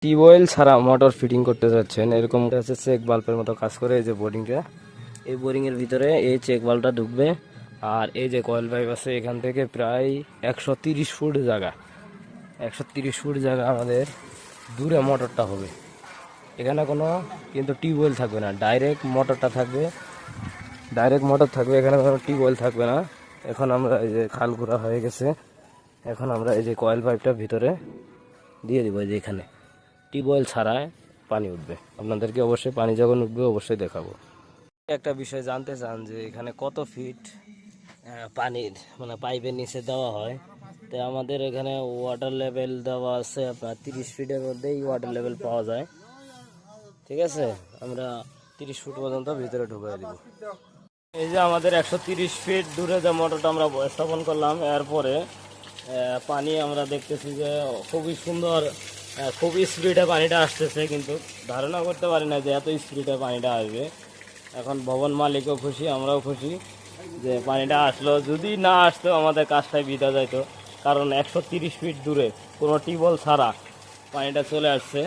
Tubewell ছাড়া motor fitting করতে যাচ্ছেন, এরকম হচ্ছে চেক বাল্বের মতো কাজ করে। এই যে বোরিংটা, এই বোরিংয়ের ভিতরে এই চেক বাল্বটা ঢুকবে। আর এই যে কয়েল পাইপ আছে, এখান থেকে প্রায় 130 ফুট জায়গা, 130 ফুট জায়গা আমাদের দূরে মোটরটা হবে। এখানে কোনো কিন্তু টিউবওয়েল থাকবে না, ডাইরেক্ট মোটরটা থাকবে, ডাইরেক্ট মোটর থাকবে, এখানে কোনো টিউবওয়েল থাকবে না। এখন আমরা এই যে খাল ঘোরা হয়ে গেছে, এখন আমরা এই যে কয়েল পাইপটা ভিতরে দিয়ে দিব। যে এখানে টিউবওয়েল ছাড়াই পানি উঠবে, আপনাদেরকে অবশ্যই পানি যখন উঠবে অবশ্যই দেখাবো। একটা বিষয় জানতে চান যে এখানে কত ফিট পানির মানে পাইপের নিচে দেওয়া হয়, তো আমাদের এখানে ওয়াটার লেভেল দেওয়া আছে আপনার 30 ফিটের মধ্যেই ওয়াটার লেভেল পাওয়া যায়। ঠিক আছে, আমরা 30 ফুট পর্যন্ত ভিতরে ঢুকিয়ে দিব। এই যে আমাদের 130 ফিট দূরে যে মোটরটা আমরা স্থাপন করলাম, এরপরে পানি আমরা দেখতেছি যে খুবই সুন্দর, খুব স্পিডে পানিটা আসতেছে, কিন্তু ধারণা করতে পারি না যে এত স্পিডে পানিটা আসবে। এখন ভবন মালিকও খুশি, আমরাও খুশি যে পানিটা আসলো। যদি না আসতো আমাদের কাজটাই বিতা যাইতো, কারণ 130 ফিট দূরে কোনো টিউবওয়েল ছাড়া পানিটা চলে আসছে।